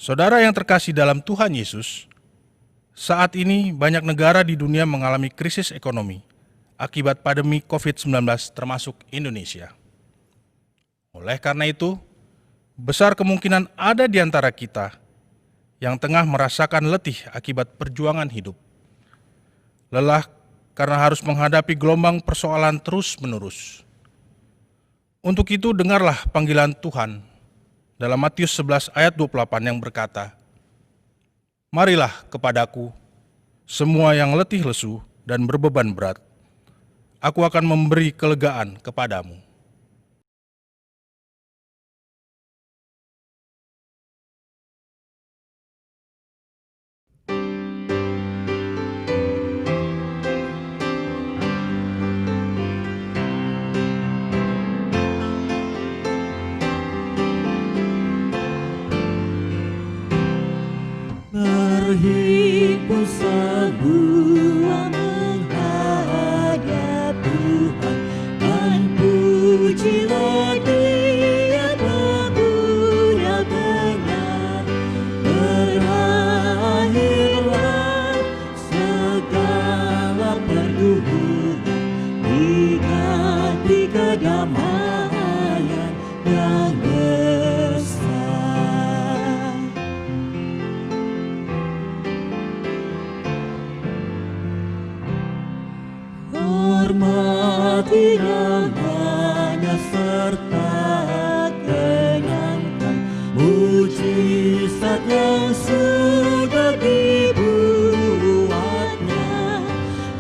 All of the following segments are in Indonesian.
Saudara yang terkasih dalam Tuhan Yesus, saat ini banyak negara di dunia mengalami krisis ekonomi akibat pandemi COVID-19 termasuk Indonesia. Oleh karena itu, besar kemungkinan ada di antara kita yang tengah merasakan letih akibat perjuangan hidup. Lelah karena harus menghadapi gelombang persoalan terus-menerus. Untuk itu dengarlah panggilan Tuhan dalam Matius 11 ayat 28 yang berkata, "Marilah kepadaku, semua yang letih lesu dan berbeban berat, aku akan memberi kelegaan kepadamu." Berhimpun semua menghadap Tuhan, dan pujilah Dia pemuda benar. Berakhirlah segala pergumulan, diganti kedamaian yang besar. Hormati namanya serta kenyangkan mujizat yang sudah dibuatnya.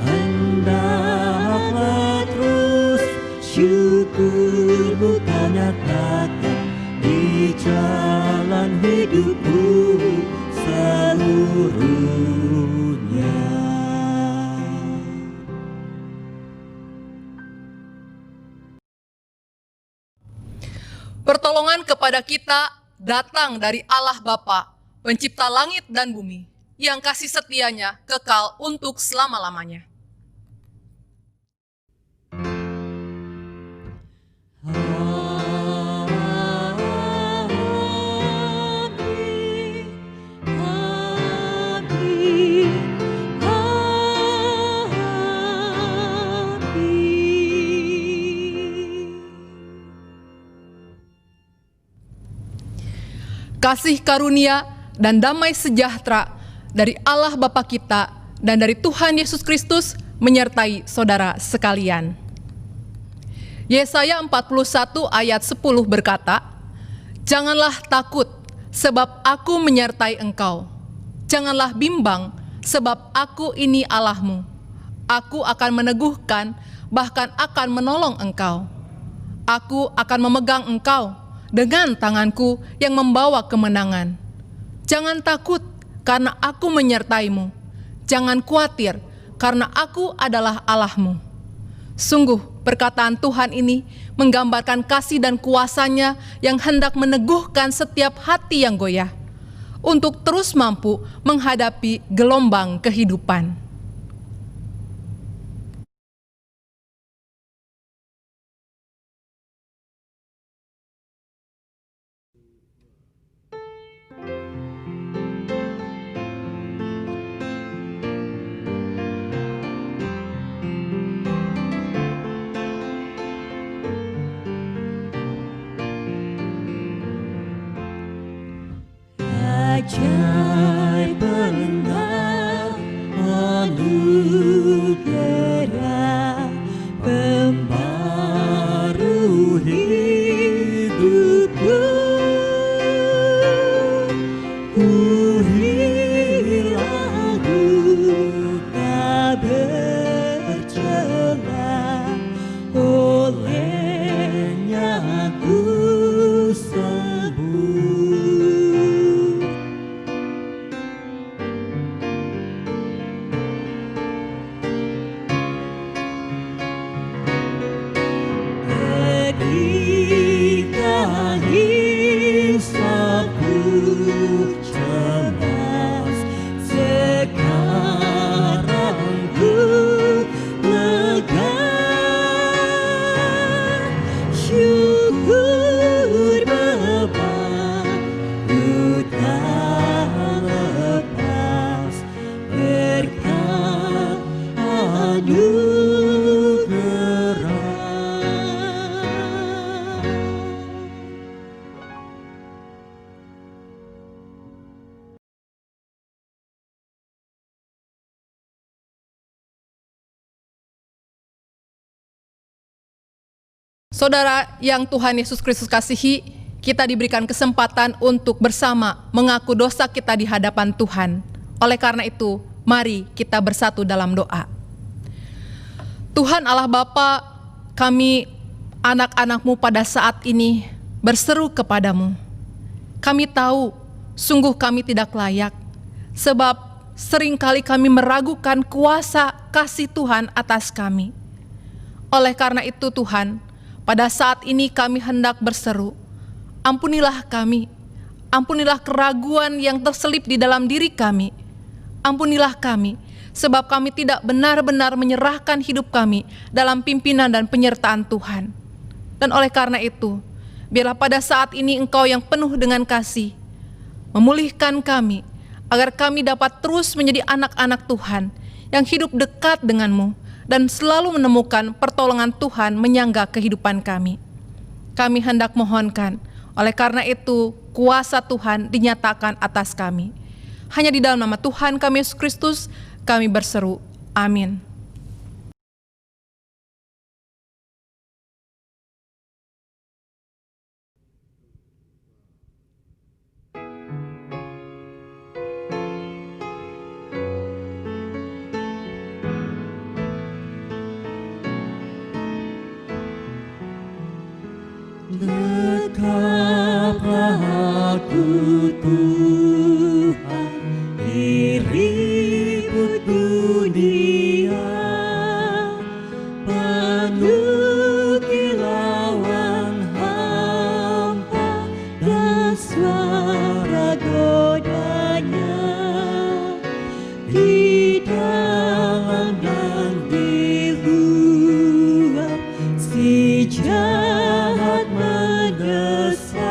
Hendaklah terus syukurmu kau nyatakan di jalan hidupmu seluruhnya. Pertolongan kepada kita datang dari Allah Bapa, pencipta langit dan bumi, yang kasih setianya kekal untuk selama-lamanya. Amin, amin, amin. Kasih karunia dan damai sejahtera dari Allah Bapa kita dan dari Tuhan Yesus Kristus menyertai saudara sekalian. Yesaya 41 ayat 10 berkata, "Janganlah takut, sebab aku menyertai engkau. Janganlah bimbang, sebab aku ini Allahmu. Aku akan meneguhkan, bahkan akan menolong engkau. Aku akan memegang engkau dengan tanganku yang membawa kemenangan. Jangan takut, karena aku menyertaimu. Jangan khawatir, karena aku adalah Allahmu." Sungguh, perkataan Tuhan ini menggambarkan kasih dan kuasa-Nya yang hendak meneguhkan setiap hati yang goyah untuk terus mampu menghadapi gelombang kehidupan. Ajaib benar Saudara yang Tuhan Yesus Kristus kasihi, kita diberikan kesempatan untuk bersama mengaku dosa kita di hadapan Tuhan. Oleh karena itu, mari kita bersatu dalam doa. Tuhan Allah Bapa, kami anak-anak-Mu pada saat ini berseru kepadamu. Kami tahu sungguh kami tidak layak, sebab seringkali kami meragukan kuasa kasih Tuhan atas kami. Oleh karena itu Tuhan, pada saat ini kami hendak berseru, ampunilah kami, ampunilah keraguan yang terselip di dalam diri kami, ampunilah kami, sebab kami tidak benar-benar menyerahkan hidup kami dalam pimpinan dan penyertaan Tuhan. Dan oleh karena itu, biarlah pada saat ini Engkau yang penuh dengan kasih, memulihkan kami, agar kami dapat terus menjadi anak-anak Tuhan, yang hidup dekat denganmu, dan selalu menemukan pertolongan Tuhan menyangga kehidupan kami. Kami hendak mohonkan, oleh karena itu kuasa Tuhan dinyatakan atas kami. Hanya di dalam nama Tuhan kami Yesus Kristus, kami berseru, amin. Dekaplah aku Tuhan di ribut dunia, penuh kilauan hampa dan suara godanya, di dalam dan di luar si jahat mendesak.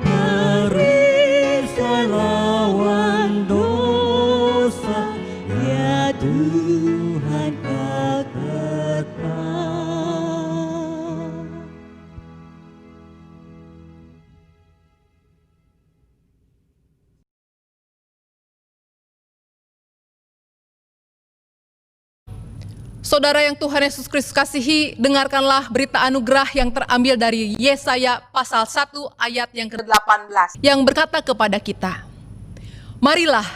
Periksa lawan dosa, ya Tuhan kau tetap. Saudara yang Tuhan Yesus Kristus kasihi, dengarkanlah berita anugerah yang terambil dari Yesaya pasal 1 ayat yang ke-18 yang berkata kepada kita, marilah,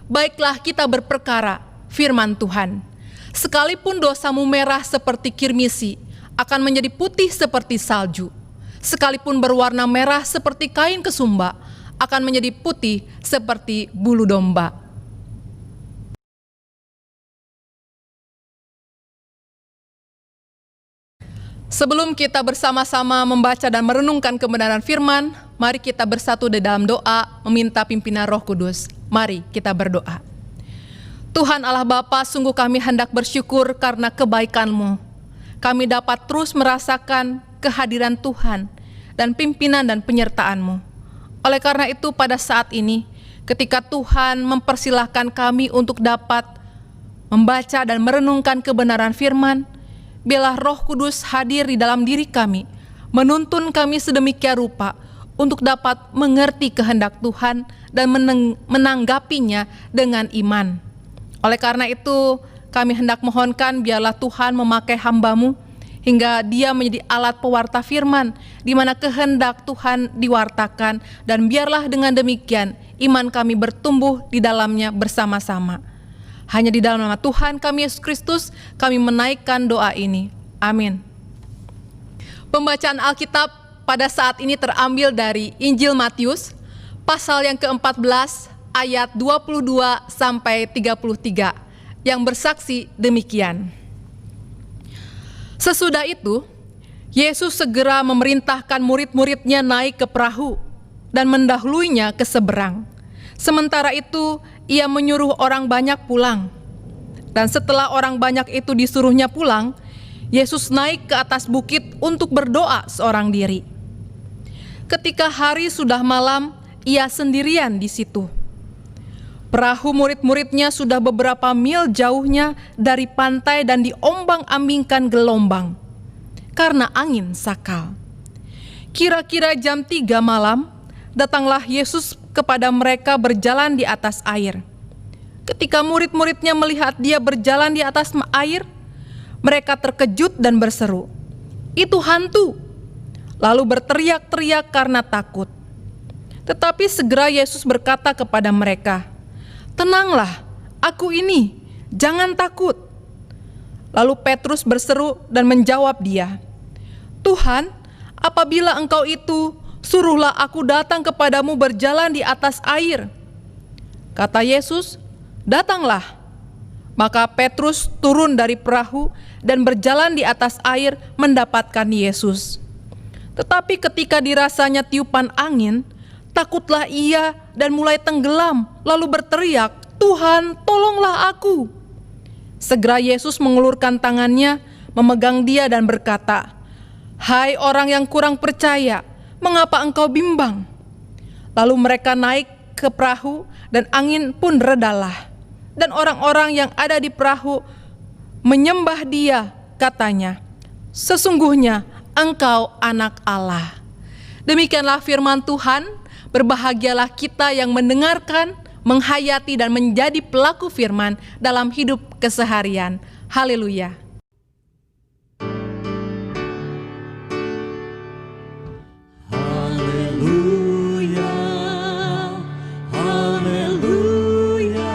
baiklah kita berperkara firman Tuhan. Sekalipun dosamu merah seperti kirmisi, akan menjadi putih seperti salju. Sekalipun berwarna merah seperti kain kesumba, akan menjadi putih seperti bulu domba. Sebelum kita bersama-sama membaca dan merenungkan kebenaran firman, mari kita bersatu di dalam doa meminta pimpinan Roh Kudus. Mari kita berdoa. Tuhan Allah Bapa, sungguh kami hendak bersyukur karena kebaikan-Mu. Kami dapat terus merasakan kehadiran Tuhan dan pimpinan dan penyertaan-Mu. Oleh karena itu pada saat ini, ketika Tuhan mempersilahkan kami untuk dapat membaca dan merenungkan kebenaran firman, biarlah Roh Kudus hadir di dalam diri kami, menuntun kami sedemikian rupa untuk dapat mengerti kehendak Tuhan dan menanggapinya dengan iman. Oleh karena itu, kami hendak mohonkan biarlah Tuhan memakai hamba-Mu hingga dia menjadi alat pewarta firman, di mana kehendak Tuhan diwartakan, dan biarlah dengan demikian iman kami bertumbuh di dalamnya bersama-sama. Hanya di dalam nama Tuhan kami Yesus Kristus, kami menaikkan doa ini. Amin. Pembacaan Alkitab pada saat ini terambil dari Injil Matius, pasal yang ke-14, ayat 22 sampai 33, yang bersaksi demikian. Sesudah itu, Yesus segera memerintahkan murid-muridnya naik ke perahu dan mendahuluinya ke seberang. Sementara itu, ia menyuruh orang banyak pulang. Dan setelah orang banyak itu disuruhnya pulang, Yesus naik ke atas bukit untuk berdoa seorang diri. Ketika hari sudah malam, ia sendirian di situ. Perahu murid-muridnya sudah beberapa mil jauhnya dari pantai dan diombang-ambingkan gelombang karena angin sakal. Kira-kira jam 3 malam, datanglah Yesus kepada mereka berjalan di atas air. Ketika murid-muridnya melihat dia berjalan di atas air, mereka terkejut dan berseru, "Itu hantu!" Lalu berteriak-teriak karena takut. Tetapi segera Yesus berkata kepada mereka, "Tenanglah, aku ini, jangan takut." Lalu Petrus berseru dan menjawab dia, "Tuhan, apabila Engkau itu, suruhlah aku datang kepadamu berjalan di atas air." Kata Yesus, "Datanglah." Maka Petrus turun dari perahu dan berjalan di atas air mendapatkan Yesus. Tetapi ketika dirasanya tiupan angin, takutlah ia dan mulai tenggelam, lalu berteriak, "Tuhan, tolonglah aku." Segera Yesus mengulurkan tangannya, memegang dia dan berkata, "Hai orang yang kurang percaya, mengapa engkau bimbang?" Lalu mereka naik ke perahu dan angin pun redalah. Dan orang-orang yang ada di perahu menyembah dia, katanya, "Sesungguhnya engkau anak Allah." Demikianlah firman Tuhan. Berbahagialah kita yang mendengarkan, menghayati dan menjadi pelaku firman dalam hidup keseharian. Haleluya. Haleluya, haleluya,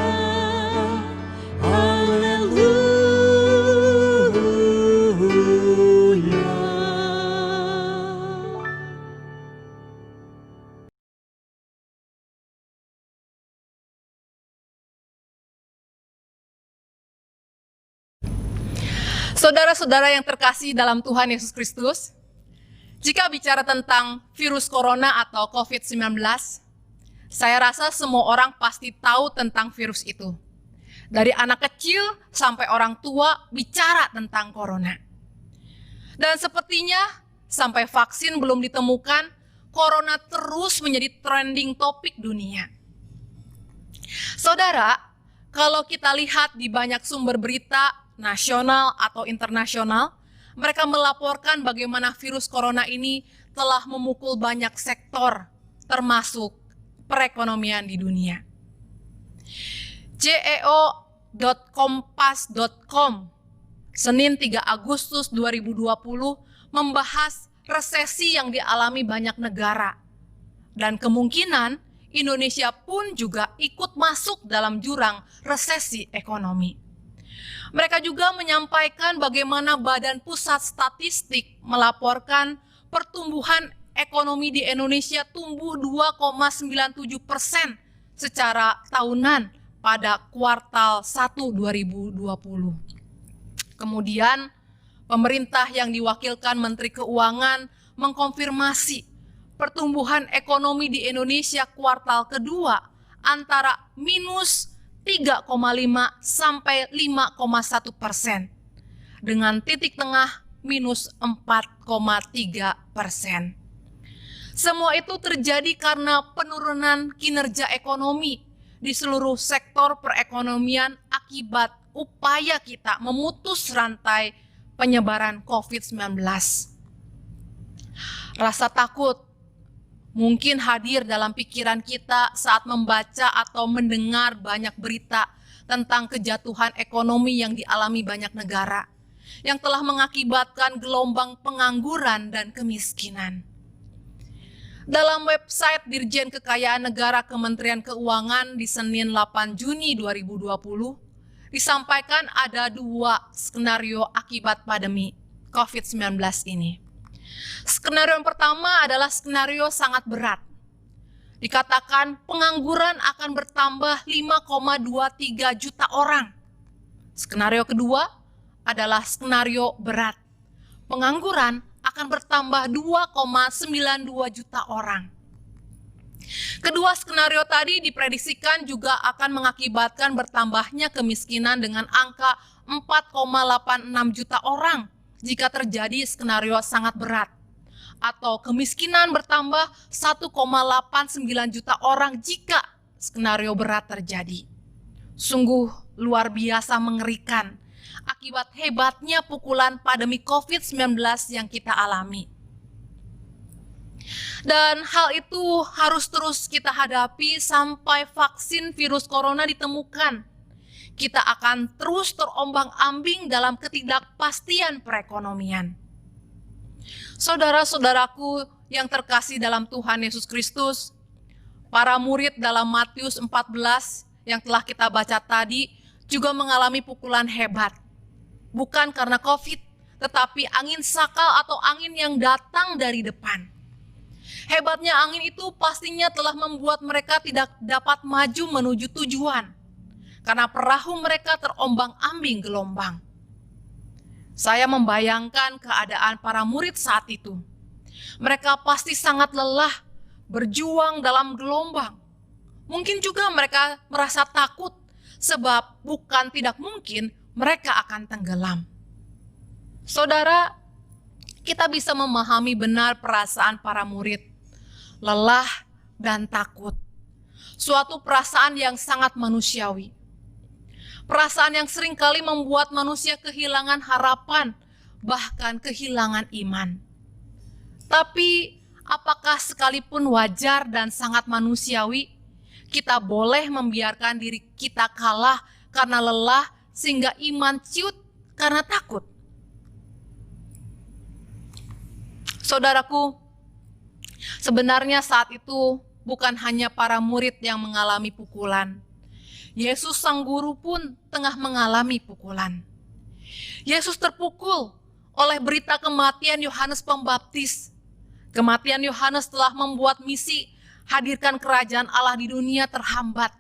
haleluya. Saudara-saudara yang terkasih dalam Tuhan Yesus Kristus, jika bicara tentang virus corona atau COVID-19, saya rasa semua orang pasti tahu tentang virus itu. Dari anak kecil sampai orang tua bicara tentang corona. Dan sepertinya sampai vaksin belum ditemukan, corona terus menjadi trending topik dunia. Saudara, kalau kita lihat di banyak sumber berita nasional atau internasional, mereka melaporkan bagaimana virus corona ini telah memukul banyak sektor, termasuk perekonomian di dunia. CEO.kompas.com Senin 3 Agustus 2020 membahas resesi yang dialami banyak negara. Dan kemungkinan Indonesia pun juga ikut masuk dalam jurang resesi ekonomi. Mereka juga menyampaikan bagaimana Badan Pusat Statistik melaporkan pertumbuhan ekonomi di Indonesia tumbuh 2,97% secara tahunan pada kuartal 1 2020. Kemudian pemerintah yang diwakilkan Menteri Keuangan mengkonfirmasi pertumbuhan ekonomi di Indonesia kuartal kedua antara minus 3,5 sampai 5,1% dengan titik tengah minus 4,3%. Semua itu terjadi karena penurunan kinerja ekonomi di seluruh sektor perekonomian akibat upaya kita memutus rantai penyebaran COVID-19. Rasa takut mungkin hadir dalam pikiran kita saat membaca atau mendengar banyak berita tentang kejatuhan ekonomi yang dialami banyak negara, yang telah mengakibatkan gelombang pengangguran dan kemiskinan. Dalam website Dirjen Kekayaan Negara Kementerian Keuangan di Senin 8 Juni 2020, disampaikan ada 2 skenario akibat pandemi COVID-19 ini. Skenario yang pertama adalah skenario sangat berat. Dikatakan pengangguran akan bertambah 5,23 juta orang. Skenario kedua adalah skenario berat. Pengangguran akan bertambah 2,92 juta orang. Kedua skenario tadi diprediksikan juga akan mengakibatkan bertambahnya kemiskinan dengan angka 4,86 juta orang jika terjadi skenario sangat berat, atau kemiskinan bertambah 1,89 juta orang jika skenario berat terjadi. Sungguh luar biasa mengerikan akibat hebatnya pukulan pandemi COVID-19 yang kita alami. Dan hal itu harus terus kita hadapi sampai vaksin virus corona ditemukan. Kita akan terus terombang-ambing dalam ketidakpastian perekonomian. Saudara-saudaraku yang terkasih dalam Tuhan Yesus Kristus, para murid dalam Matius 14 yang telah kita baca tadi juga mengalami pukulan hebat. Bukan karena COVID, tetapi angin sakal atau angin yang datang dari depan. Hebatnya angin itu pastinya telah membuat mereka tidak dapat maju menuju tujuan, karena perahu mereka terombang-ambing gelombang. Saya membayangkan keadaan para murid saat itu. Mereka pasti sangat lelah, berjuang dalam gelombang. Mungkin juga mereka merasa takut, sebab bukan tidak mungkin mereka akan tenggelam. Saudara, kita bisa memahami benar perasaan para murid. Lelah dan takut. Suatu perasaan yang sangat manusiawi. Perasaan yang seringkali membuat manusia kehilangan harapan, bahkan kehilangan iman. Tapi apakah sekalipun wajar dan sangat manusiawi, kita boleh membiarkan diri kita kalah karena lelah sehingga iman ciut karena takut? Saudaraku, sebenarnya saat itu bukan hanya para murid yang mengalami pukulan. Yesus sang guru pun tengah mengalami pukulan. Yesus terpukul oleh berita kematian Yohanes Pembaptis. Kematian Yohanes telah membuat misi hadirkan kerajaan Allah di dunia terhambat.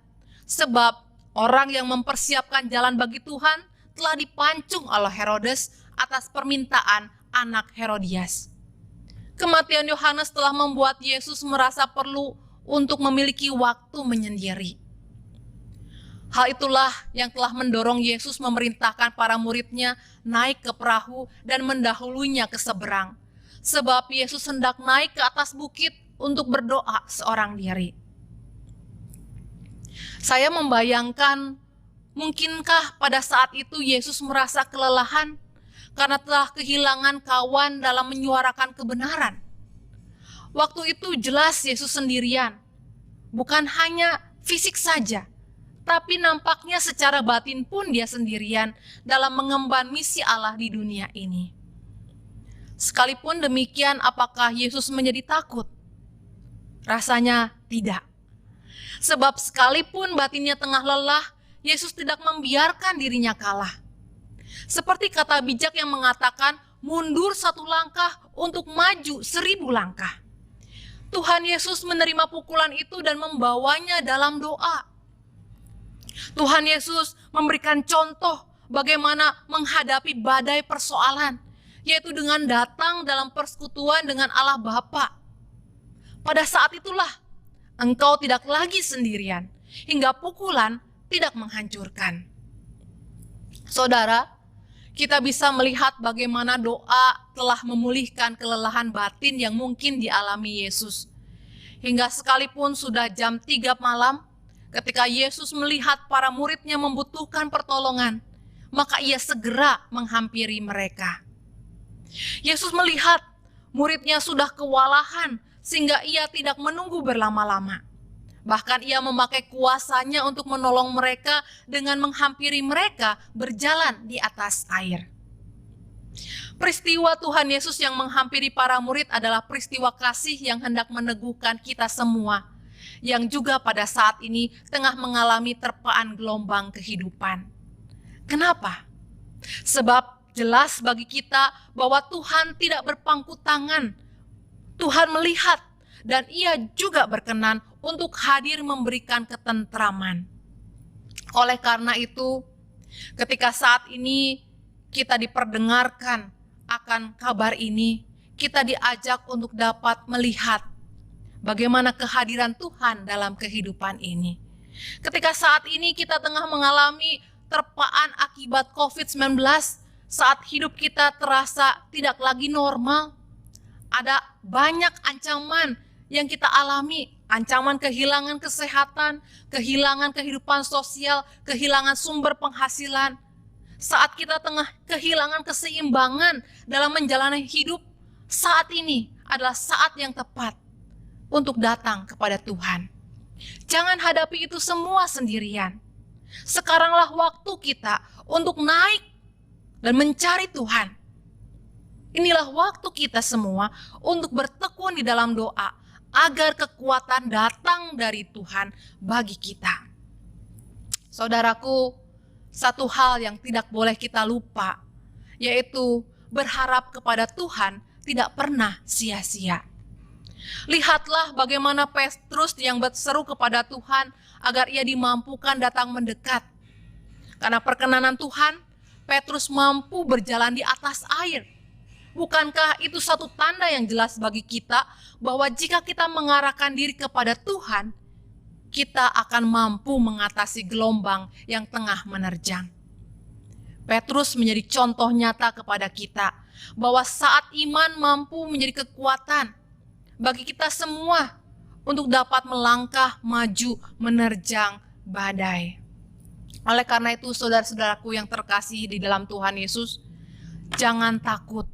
Sebab orang yang mempersiapkan jalan bagi Tuhan telah dipancung oleh Herodes atas permintaan anak Herodias. Kematian Yohanes telah membuat Yesus merasa perlu untuk memiliki waktu menyendiri. Hal itulah yang telah mendorong Yesus memerintahkan para muridnya naik ke perahu dan mendahulunya ke seberang. Sebab Yesus hendak naik ke atas bukit untuk berdoa seorang diri. Saya membayangkan, mungkinkah pada saat itu Yesus merasa kelelahan karena telah kehilangan kawan dalam menyuarakan kebenaran. Waktu itu jelas Yesus sendirian, bukan hanya fisik saja, tapi nampaknya secara batin pun dia sendirian dalam mengemban misi Allah di dunia ini. Sekalipun demikian, apakah Yesus menjadi takut? Rasanya tidak. Sebab sekalipun batinnya tengah lelah, Yesus tidak membiarkan dirinya kalah. Seperti kata bijak yang mengatakan, mundur satu langkah untuk maju 1000 langkah. Tuhan Yesus menerima pukulan itu dan membawanya dalam doa. Tuhan Yesus memberikan contoh bagaimana menghadapi badai persoalan, yaitu dengan datang dalam persekutuan dengan Allah Bapa. Pada saat itulah engkau tidak lagi sendirian, hingga pukulan tidak menghancurkan. Saudara, kita bisa melihat bagaimana doa telah memulihkan kelelahan batin yang mungkin dialami Yesus. Hingga sekalipun sudah jam 3 malam, ketika Yesus melihat para muridnya membutuhkan pertolongan, maka ia segera menghampiri mereka. Yesus melihat muridnya sudah kewalahan sehingga ia tidak menunggu berlama-lama. Bahkan ia memakai kuasanya untuk menolong mereka dengan menghampiri mereka berjalan di atas air. Peristiwa Tuhan Yesus yang menghampiri para murid adalah peristiwa kasih yang hendak meneguhkan kita semua, yang juga pada saat ini tengah mengalami terpaan gelombang kehidupan. Kenapa? Sebab jelas bagi kita bahwa Tuhan tidak berpangku tangan. Tuhan melihat dan ia juga berkenan untuk hadir memberikan ketentraman. Oleh karena itu, ketika saat ini kita diperdengarkan akan kabar ini, kita diajak untuk dapat melihat bagaimana kehadiran Tuhan dalam kehidupan ini. Ketika saat ini kita tengah mengalami terpaan akibat COVID-19, saat hidup kita terasa tidak lagi normal, ada banyak ancaman yang kita alami ancaman kehilangan kesehatan, kehilangan kehidupan sosial, kehilangan sumber penghasilan. Saat kita tengah kehilangan keseimbangan dalam menjalani hidup, saat ini adalah saat yang tepat untuk datang kepada Tuhan. Jangan hadapi itu semua sendirian. Sekaranglah waktu kita untuk naik dan mencari Tuhan. Inilah waktu kita semua untuk bertekun di dalam doa agar kekuatan datang dari Tuhan bagi kita. Saudaraku, satu hal yang tidak boleh kita lupa, yaitu berharap kepada Tuhan tidak pernah sia-sia. Lihatlah bagaimana Petrus yang berseru kepada Tuhan agar ia dimampukan datang mendekat. Karena perkenanan Tuhan, Petrus mampu berjalan di atas air. Bukankah itu satu tanda yang jelas bagi kita bahwa jika kita mengarahkan diri kepada Tuhan, kita akan mampu mengatasi gelombang yang tengah menerjang. Petrus menjadi contoh nyata kepada kita bahwa saat iman mampu menjadi kekuatan bagi kita semua untuk dapat melangkah maju menerjang badai. Oleh karena itu, saudara-saudaraku yang terkasih di dalam Tuhan Yesus, jangan takut,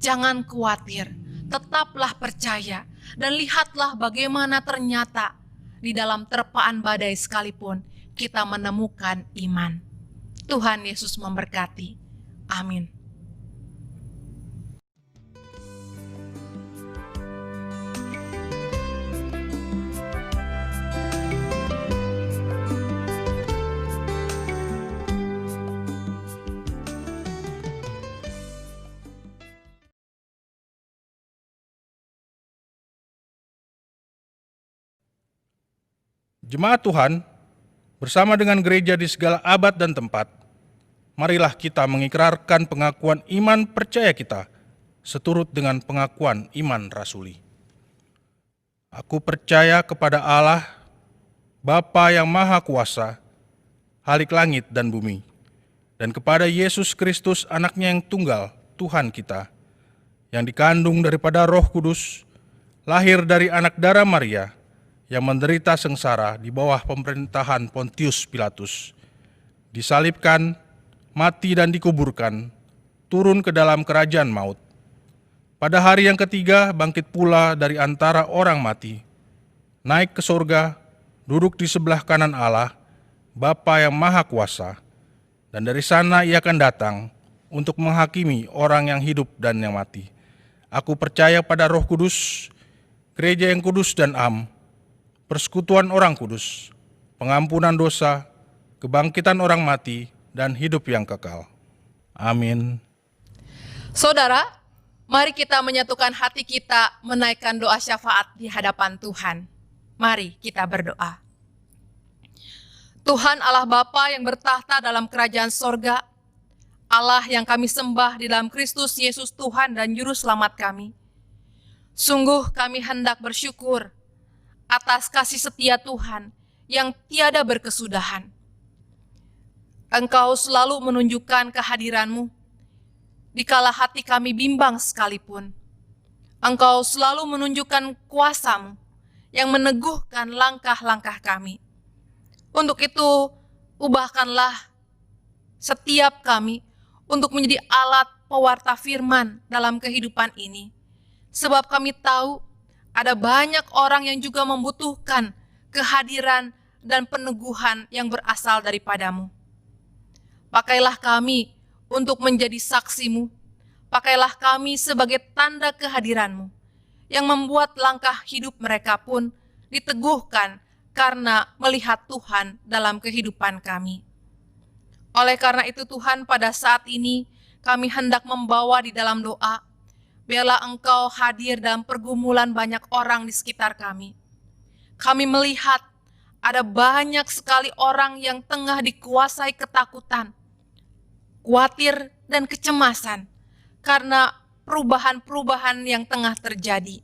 jangan khawatir, tetaplah percaya dan lihatlah bagaimana ternyata di dalam terpaan badai sekalipun kita menemukan iman. Tuhan Yesus memberkati. Amin. Jemaat Tuhan, bersama dengan gereja di segala abad dan tempat, marilah kita mengikrarkan pengakuan iman percaya kita, seturut dengan pengakuan iman rasuli. Aku percaya kepada Allah, Bapa yang Maha Kuasa, Halik langit dan bumi, dan kepada Yesus Kristus anaknya yang tunggal, Tuhan kita, yang dikandung daripada Roh Kudus, lahir dari anak darah Maria, yang menderita sengsara di bawah pemerintahan Pontius Pilatus, disalibkan, mati dan dikuburkan, turun ke dalam kerajaan maut. Pada hari yang ketiga bangkit pula dari antara orang mati, naik ke surga, duduk di sebelah kanan Allah, Bapa yang Maha Kuasa, dan dari sana ia akan datang untuk menghakimi orang yang hidup dan yang mati. Aku percaya pada Roh Kudus, gereja yang kudus dan am, persekutuan orang kudus, pengampunan dosa, kebangkitan orang mati, dan hidup yang kekal. Amin. Saudara, mari kita menyatukan hati kita menaikkan doa syafaat di hadapan Tuhan. Mari kita berdoa. Tuhan Allah Bapa yang bertahta dalam kerajaan sorga, Allah yang kami sembah di dalam Kristus Yesus Tuhan dan Juru Selamat kami. Sungguh kami hendak bersyukur atas kasih setia Tuhan yang tiada berkesudahan. Engkau selalu menunjukkan kehadiran-Mu, dikala hati kami bimbang sekalipun. Engkau selalu menunjukkan kuasa-Mu yang meneguhkan langkah-langkah kami. Untuk itu, ubahkanlah setiap kami untuk menjadi alat pewarta firman dalam kehidupan ini. Sebab kami tahu ada banyak orang yang juga membutuhkan kehadiran dan peneguhan yang berasal daripada-Mu. Pakailah kami untuk menjadi saksi-Mu. Pakailah kami sebagai tanda kehadiran-Mu yang membuat langkah hidup mereka pun diteguhkan karena melihat Tuhan dalam kehidupan kami. Oleh karena itu Tuhan, pada saat ini kami hendak membawa di dalam doa, biarlah Engkau hadir dalam pergumulan banyak orang di sekitar kami. Kami melihat ada banyak sekali orang yang tengah dikuasai ketakutan, khawatir dan kecemasan karena perubahan-perubahan yang tengah terjadi.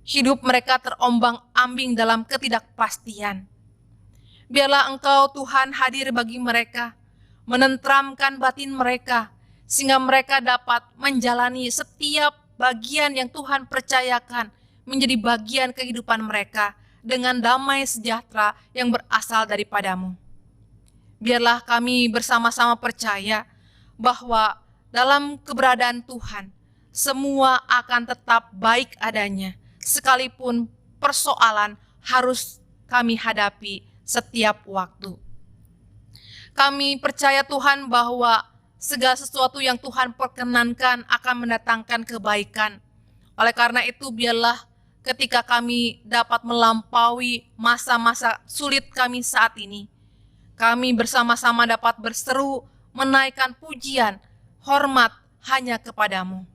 Hidup mereka terombang-ambing dalam ketidakpastian. Biarlah Engkau Tuhan hadir bagi mereka, menenteramkan batin mereka, sehingga mereka dapat menjalani setiap bagian yang Tuhan percayakan menjadi bagian kehidupan mereka dengan damai sejahtera yang berasal daripadamu. Biarlah kami bersama-sama percaya bahwa dalam keberadaan Tuhan, semua akan tetap baik adanya, sekalipun persoalan harus kami hadapi setiap waktu. Kami percaya Tuhan bahwa segala sesuatu yang Tuhan perkenankan akan mendatangkan kebaikan. Oleh karena itu, biarlah ketika kami dapat melampaui masa-masa sulit kami saat ini, kami bersama-sama dapat berseru menaikkan pujian, hormat hanya kepadamu.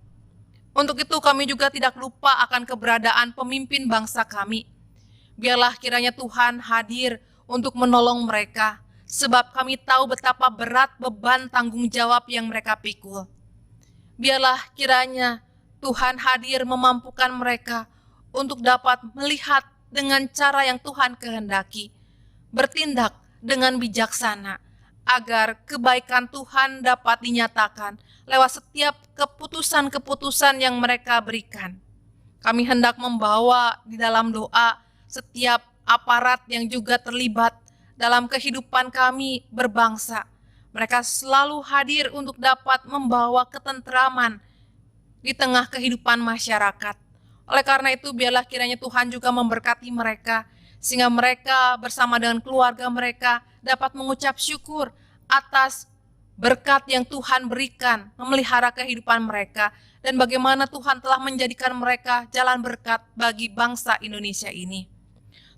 Untuk itu kami juga tidak lupa akan keberadaan pemimpin bangsa kami. Biarlah kiranya Tuhan hadir untuk menolong mereka, sebab kami tahu betapa berat beban tanggung jawab yang mereka pikul. Biarlah kiranya Tuhan hadir memampukan mereka untuk dapat melihat dengan cara yang Tuhan kehendaki, bertindak dengan bijaksana, agar kebaikan Tuhan dapat dinyatakan lewat setiap keputusan-keputusan yang mereka berikan. Kami hendak membawa di dalam doa setiap aparat yang juga terlibat dalam kehidupan kami berbangsa. Mereka selalu hadir untuk dapat membawa ketentraman di tengah kehidupan masyarakat. Oleh karena itu, biarlah kiranya Tuhan juga memberkati mereka, sehingga mereka bersama dengan keluarga mereka dapat mengucap syukur atas berkat yang Tuhan berikan, memelihara kehidupan mereka, dan bagaimana Tuhan telah menjadikan mereka jalan berkat bagi bangsa Indonesia ini.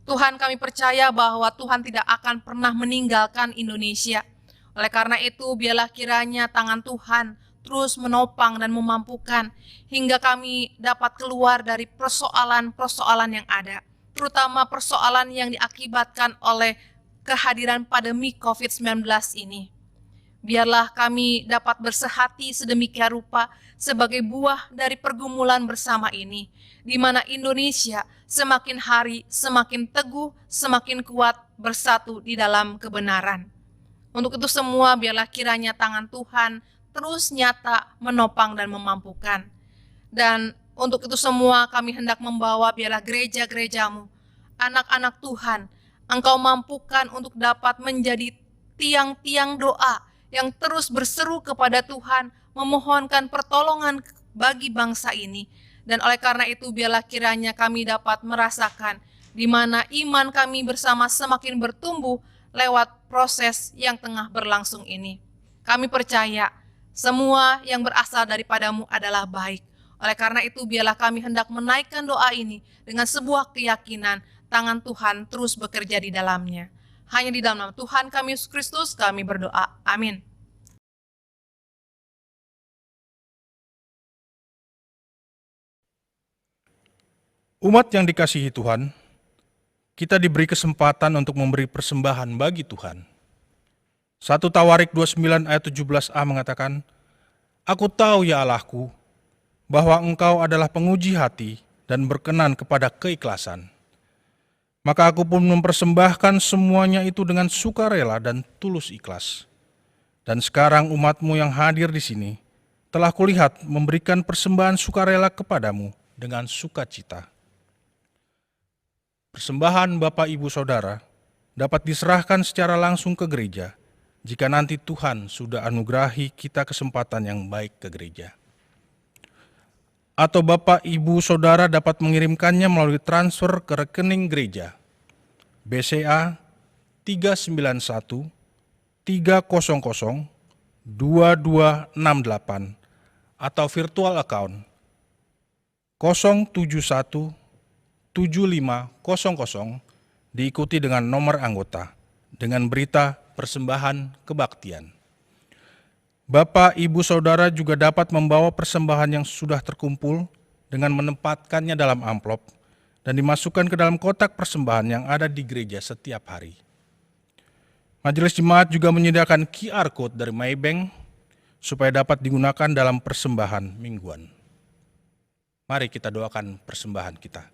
Tuhan, kami percaya bahwa Tuhan tidak akan pernah meninggalkan Indonesia. Oleh karena itu, biarlah kiranya tangan Tuhan terus menopang dan memampukan hingga kami dapat keluar dari persoalan-persoalan yang ada, terutama persoalan yang diakibatkan oleh kehadiran pandemi COVID-19 ini. Biarlah kami dapat bersehati sedemikian rupa sebagai buah dari pergumulan bersama ini, di mana Indonesia semakin hari semakin teguh, semakin kuat bersatu di dalam kebenaran. Untuk itu semua, biarlah kiranya tangan Tuhan terus nyata, menopang dan memampukan. Dan untuk itu semua kami hendak membawa biarlah gereja-gerejamu, anak-anak Tuhan, Engkau mampukan untuk dapat menjadi tiang-tiang doa yang terus berseru kepada Tuhan, memohonkan pertolongan bagi bangsa ini. Dan oleh karena itu, biarlah kiranya kami dapat merasakan di mana iman kami bersama semakin bertumbuh lewat proses yang tengah berlangsung ini. Kami percaya semua yang berasal daripadamu adalah baik. Oleh karena itu, biarlah kami hendak menaikkan doa ini dengan sebuah keyakinan tangan Tuhan terus bekerja di dalamnya. Hanya di dalam nama Tuhan kami Yesus Kristus kami berdoa. Amin. Umat yang dikasihi Tuhan, kita diberi kesempatan untuk memberi persembahan bagi Tuhan. 1 Tawarik 29 ayat 17a mengatakan, Aku tahu ya Allahku, bahwa Engkau adalah penguji hati dan berkenan kepada keikhlasan. Maka aku pun mempersembahkan semuanya itu dengan sukarela dan tulus ikhlas. Dan sekarang umatmu yang hadir di sini telah kulihat memberikan persembahan sukarela kepadamu dengan sukacita. Persembahan Bapak Ibu Saudara dapat diserahkan secara langsung ke gereja jika nanti Tuhan sudah anugerahi kita kesempatan yang baik ke gereja. Atau Bapak Ibu Saudara dapat mengirimkannya melalui transfer ke rekening gereja BCA 391 300 2268 atau virtual account 071 7500 diikuti dengan nomor anggota dengan berita persembahan kebaktian. Bapak, Ibu, Saudara juga dapat membawa persembahan yang sudah terkumpul dengan menempatkannya dalam amplop dan dimasukkan ke dalam kotak persembahan yang ada di gereja setiap hari. Majelis Jemaat juga menyediakan QR Code dari Maybank supaya dapat digunakan dalam persembahan mingguan. Mari kita doakan persembahan kita.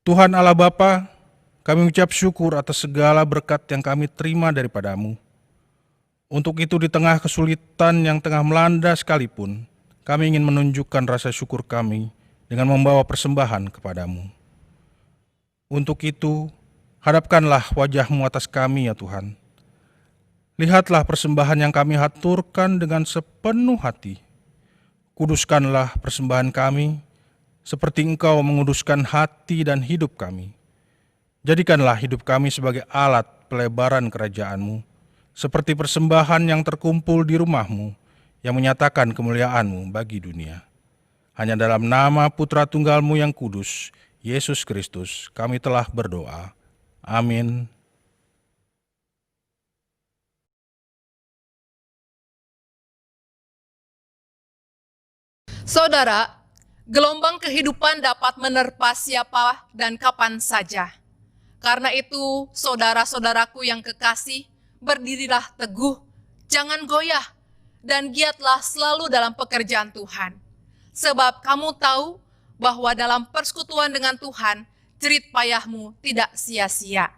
Tuhan Allah Bapa, kami ucap syukur atas segala berkat yang kami terima daripada-Mu. Untuk itu di tengah kesulitan yang tengah melanda sekalipun, kami ingin menunjukkan rasa syukur kami dengan membawa persembahan kepadamu. Untuk itu, hadapkanlah wajah-Mu atas kami ya Tuhan. Lihatlah persembahan yang kami haturkan dengan sepenuh hati. Kuduskanlah persembahan kami, seperti Engkau menguduskan hati dan hidup kami. Jadikanlah hidup kami sebagai alat pelebaran kerajaan-Mu, seperti persembahan yang terkumpul di rumah-Mu, yang menyatakan kemuliaan-Mu bagi dunia. Hanya dalam nama Putra Tunggal-Mu yang kudus, Yesus Kristus, kami telah berdoa. Amin. Saudara, gelombang kehidupan dapat menerpa siapa dan kapan saja. Karena itu, saudara-saudaraku yang kekasih, berdirilah teguh, jangan goyah, dan giatlah selalu dalam pekerjaan Tuhan. Sebab kamu tahu bahwa dalam persekutuan dengan Tuhan, jerit payahmu tidak sia-sia.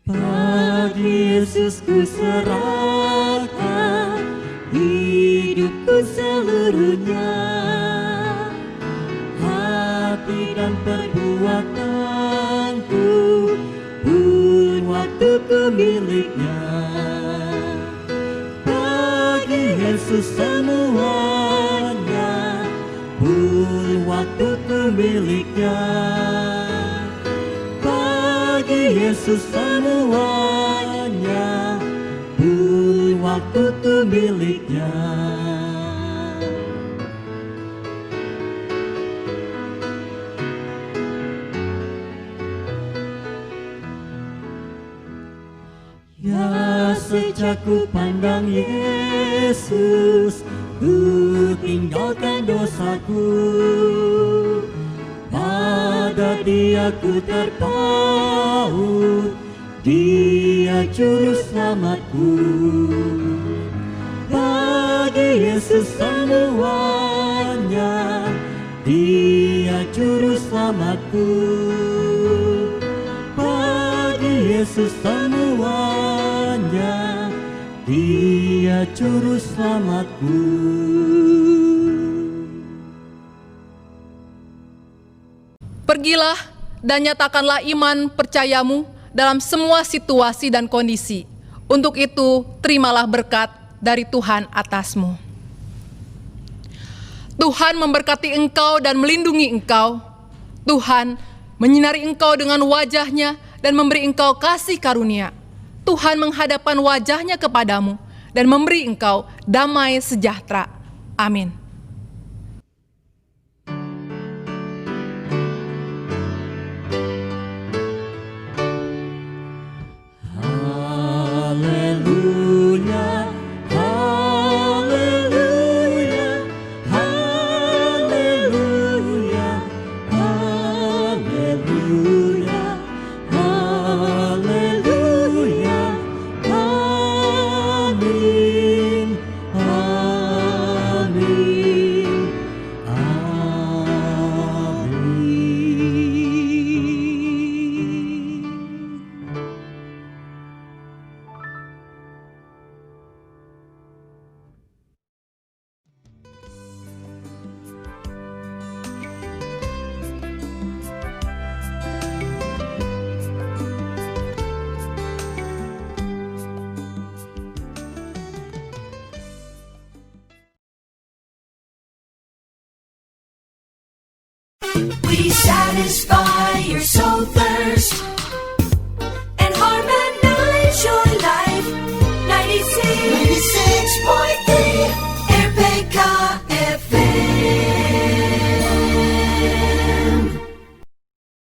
Bagi Yesus ku serahkan hidupku seluruhnya, hati dan perbuatanku pun waktuku miliknya. Bagi Yesus semuanya pun waktuku miliknya. Yesus semuanya pun waktuku miliknya. Ya sejak ku pandang Yesus, ku tinggalkan dosaku. Pada Dia ku terpaut, Dia juru selamatku. Bagi Yesus semuanya, Dia juru selamatku. Bagi Yesus semuanya, Dia juru selamatku. Pergilah dan nyatakanlah iman percayamu dalam semua situasi dan kondisi. Untuk itu, terimalah berkat dari Tuhan atasmu. Tuhan memberkati engkau dan melindungi engkau. Tuhan menyinari engkau dengan wajah-Nya dan memberi engkau kasih karunia. Tuhan menghadapkan wajah-Nya kepadamu dan memberi engkau damai sejahtera. Amin. We satisfy your soul.